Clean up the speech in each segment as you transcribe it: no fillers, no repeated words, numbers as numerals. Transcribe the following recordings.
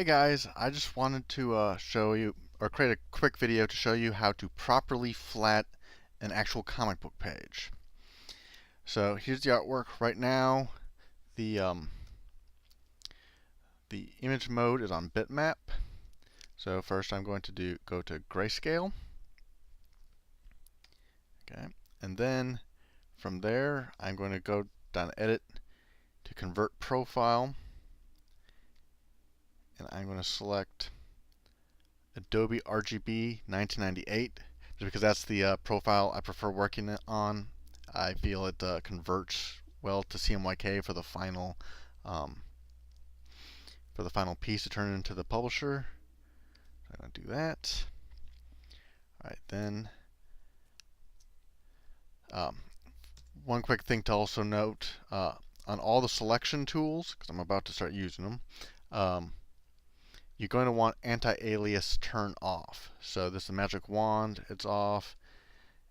Hey guys, I just wanted to show you or create a quick video to show you how to properly flat an actual comic book page. So here's the artwork right now. The the image mode is on bitmap. So first I'm going to go to grayscale. Okay, and then from there I'm going to go down edit to convert profile, and I'm going to select Adobe RGB 1998, just because that's the profile I prefer working on. I feel it converts well to CMYK um, for the final piece to turn into the publisher. I'm going to do that. All right, then one quick thing to also note on all the selection tools, because I'm about to start using them. You're going to want anti-alias turn off. So this is the magic wand, it's off,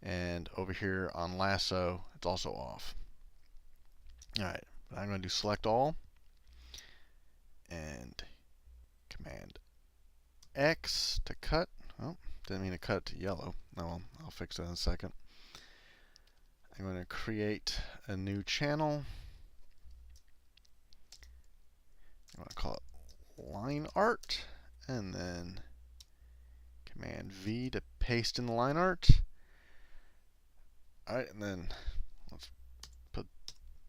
and over here on lasso, it's also off. Alright, I'm going to do select all, and Command X to cut. Oh, didn't mean to cut it to yellow. Oh well, I'll fix that in a second. I'm going to create a new channel. I'm going to call it line art, and then Command V to paste in the line art. Alright, and then let's put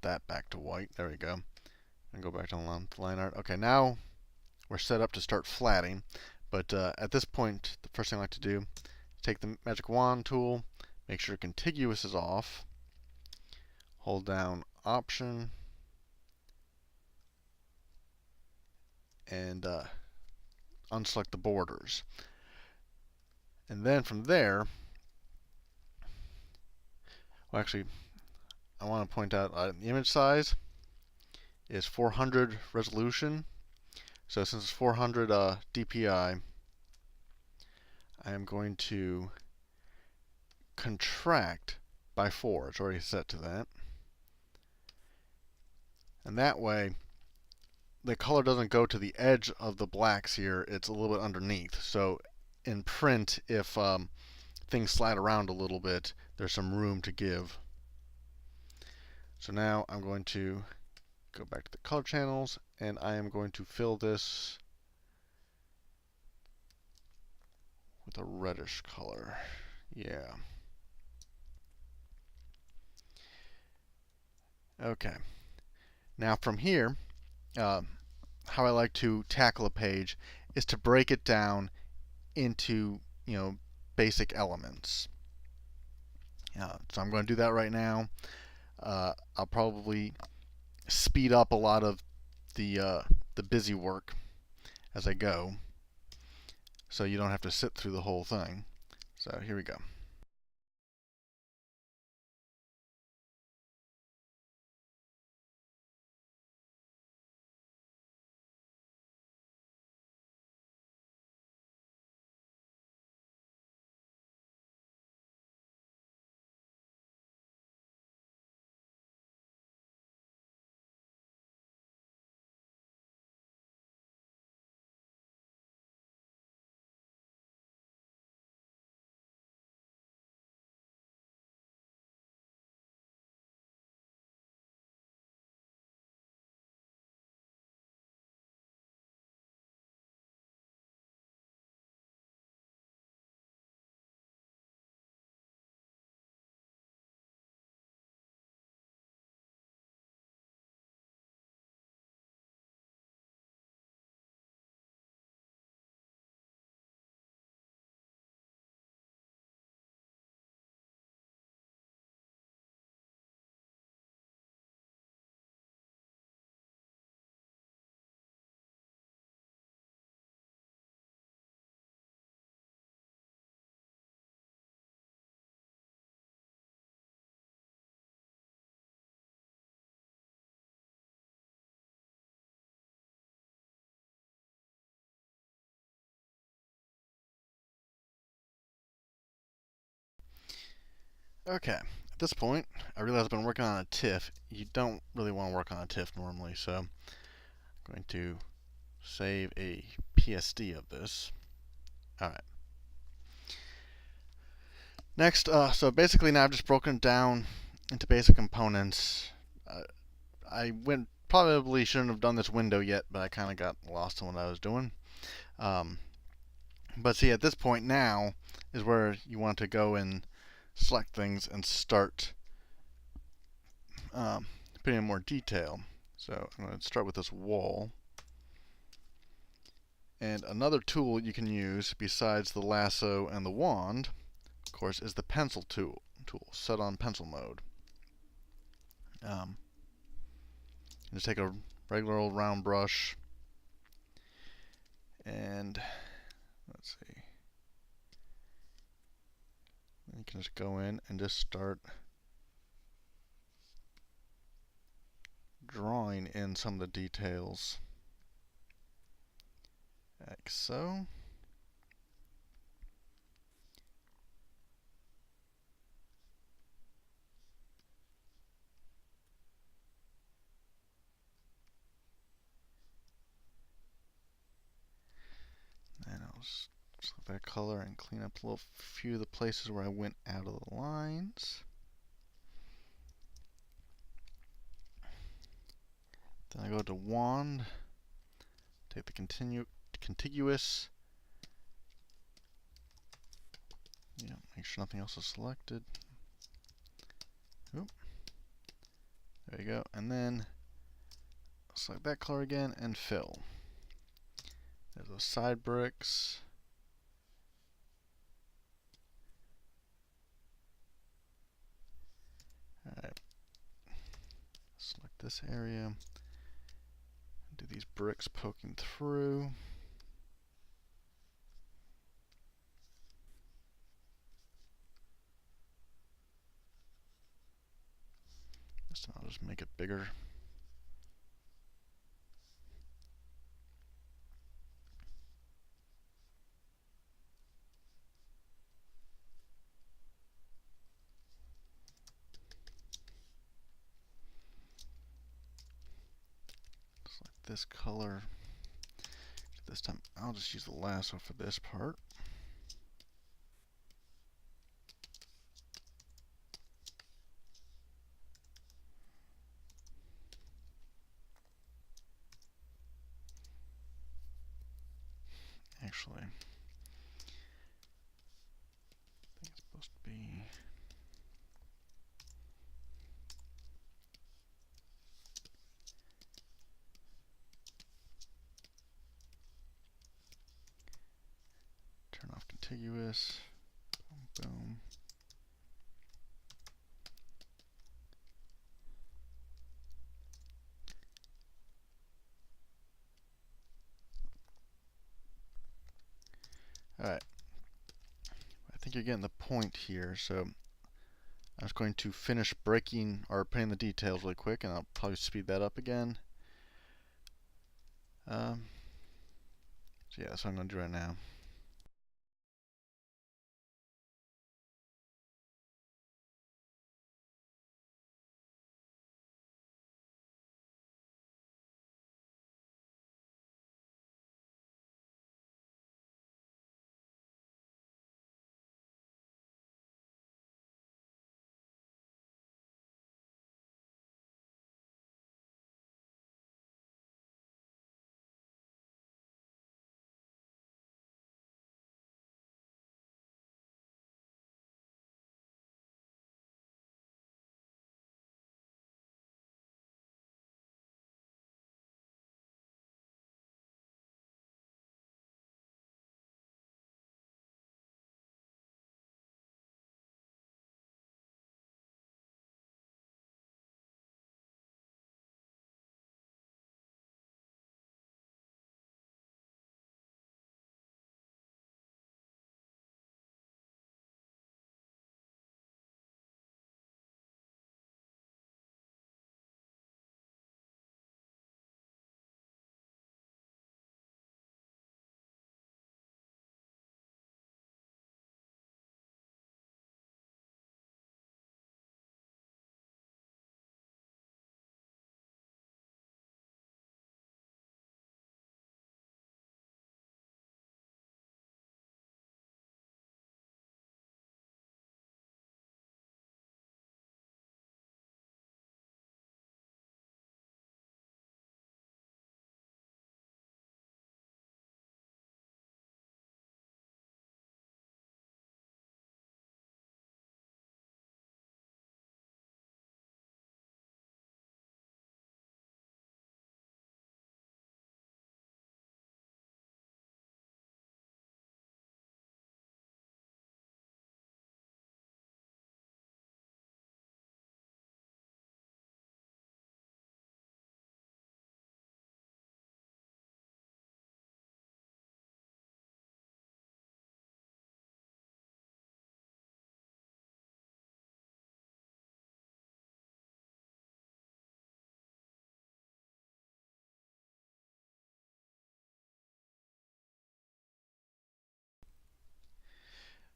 that back to white. There we go. And go back to line art. Okay, now we're set up to start flatting. But at this point, the first thing I like to do is take the magic wand tool, make sure contiguous is off, hold down Option, and unselect the borders. And then from there, well, actually, I want to point out the image size is 400 resolution. So since it's 400 DPI, I am going to contract by 4. It's already set to that. And that way, the color doesn't go to the edge of the blacks here. It's a little bit underneath. So in print, if things slide around a little bit, there's some room to give. So now I'm going to go back to the color channels, and I am going to fill this with a reddish color. Yeah. Okay. Now from here, how I like to tackle a page is to break it down into, basic elements. So I'm going to do that right now. I'll probably speed up a lot of the busy work as I go, so you don't have to sit through the whole thing. So here we go. Okay, at this point, I realize I've been working on a TIFF. You don't really want to work on a TIFF normally, so I'm going to save a PSD of this. Alright. Next, so basically now I've just broken it down into basic components. Probably shouldn't have done this window yet, but I kind of got lost in what I was doing. But see, at this point now is where you want to go and select things and start putting in more detail. So I'm going to start with this wall. And another tool you can use besides the lasso and the wand, of course, is the pencil tool set on pencil mode. Just take a regular old round brush and let's see. You can just go in and just start drawing in some of the details, like so. And I'll just select that color and clean up a little few of the places where I went out of the lines. Then I go to wand, take the contiguous, make sure nothing else is selected. Oop. There you go. And then select that color again and fill. There's those side bricks. Alright. Select this area. Do these bricks poking through. This time I'll just make it bigger. Select this color. This time I'll just use the lasso for this part. Actually, I think it's supposed to be. Turn off contiguous. Boom, boom. Alright. I think you're getting the point here, so I'm just going to finish breaking or putting the details really quick, and I'll probably speed that up again. So yeah, that's what I'm going to do right now.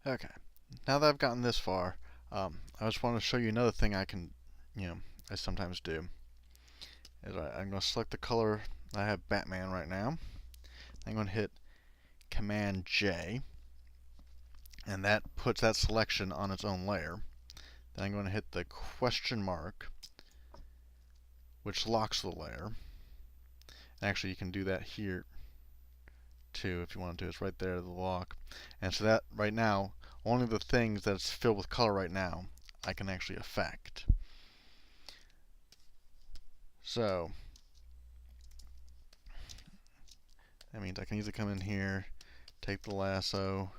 Okay, now that I've gotten this far, I just want to show you another thing I can, I sometimes do. I'm going to select the color. I have Batman right now. I'm going to hit Command J, and that puts that selection on its own layer. Then I'm going to hit the question mark, which locks the layer. Actually, you can do that here too if you want to. It's right there, the lock. And so that right now, only the things that's filled with color right now I can actually affect. So that means I can easily come in here, take the lasso,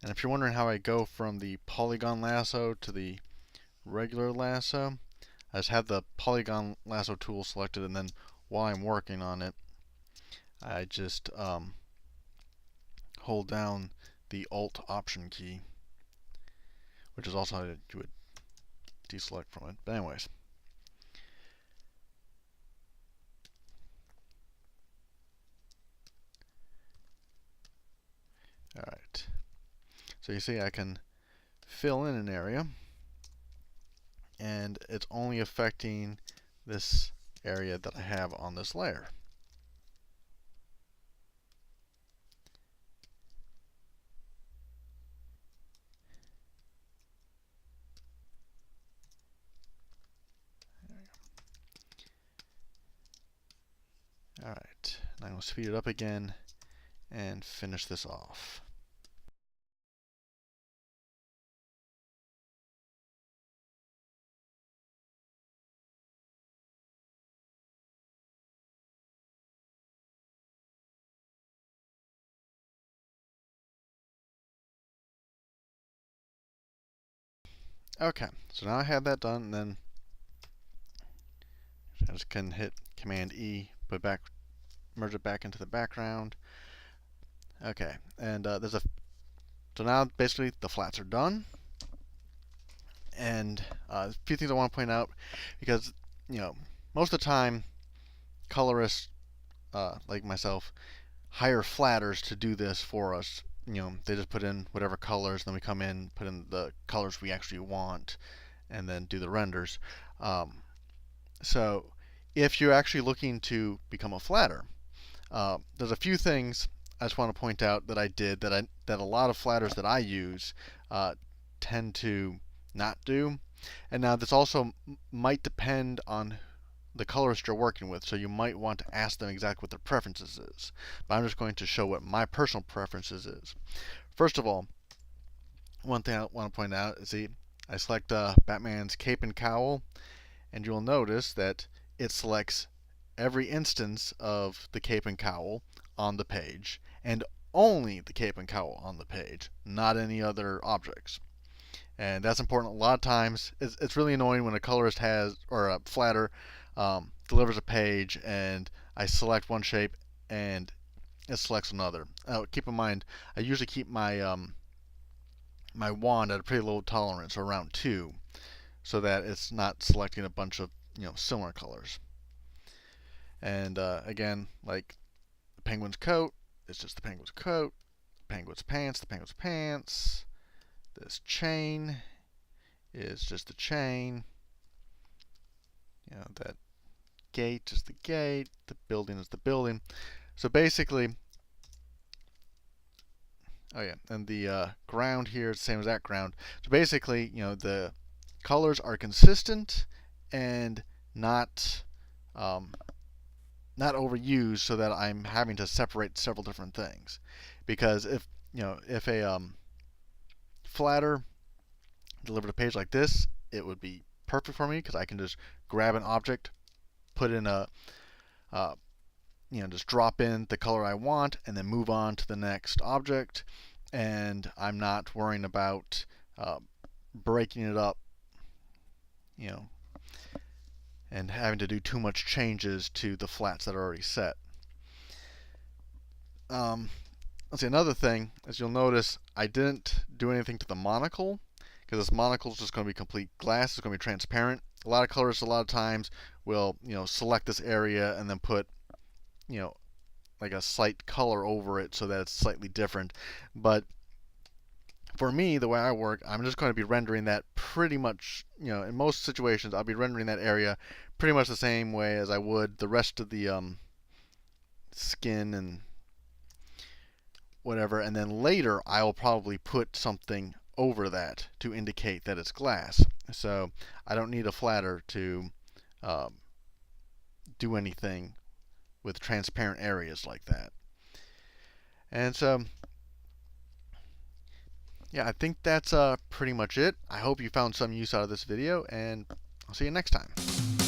and if you're wondering how I go from the polygon lasso to the regular lasso, I just have the polygon lasso tool selected, and then while I'm working on it, I just hold down the Alt Option key, which is also how you would deselect from it. But anyways, alright. So you see I can fill in an area, and it's only affecting this area that I have on this layer. Alright, now I'm going to speed it up again and finish this off. Okay, so now I have that done, and then I just can hit Command E, merge it back into the background. Okay, and so now basically the flats are done. And a few things I want to point out, because most of the time colorists like myself hire flatters to do this for us. They just put in whatever colors, then we come in, put in the colors we actually want, and then do the renders. So if you're actually looking to become a flatter, there's a few things I just want to point out that I did that a lot of flatters that I use tend to not do. And now this also might depend on the colorist you're working with, so you might want to ask them exactly what their preferences is. But I'm just going to show what my personal preferences is. First of all, one thing I want to point out is I select Batman's cape and cowl, and you'll notice that it selects every instance of the cape and cowl on the page, and only the cape and cowl on the page, not any other objects. And that's important. A lot of times, it's really annoying when a colorist has, or a flatter delivers a page, and I select one shape and it selects another. Keep in mind, I usually keep my my wand at a pretty low tolerance, or around 2, so that it's not selecting a bunch of similar colors. And again, like the penguin's coat, it's just the penguin's coat. The penguin's pants, the penguin's pants. This chain is just the chain. That gate is the gate. The building is the building. So basically, oh yeah, and the ground here is the same as that ground. So basically, the colors are consistent and not not overused, so that I'm having to separate several different things. Because if a flatter delivered a page like this, it would be perfect for me, because I can just grab an object, put in just drop in the color I want, and then move on to the next object, and I'm not worrying about breaking it up, and having to do too much changes to the flats that are already set. Let's see, another thing is, you'll notice I didn't do anything to the monocle, because this monocle is just going to be complete glass. It's going to be transparent, A lot of colorists a lot of times will, select this area and then put, you know, like a slight color over it so that it's slightly different. But for me, the way I work, I'm just going to be rendering that pretty much, in most situations, I'll be rendering that area pretty much the same way as I would the rest of the skin and whatever. And then later, I will probably put something over that to indicate that it's glass. So I don't need a flatter to do anything with transparent areas like that. And so, yeah, I think that's pretty much it. I hope you found some use out of this video, and I'll see you next time.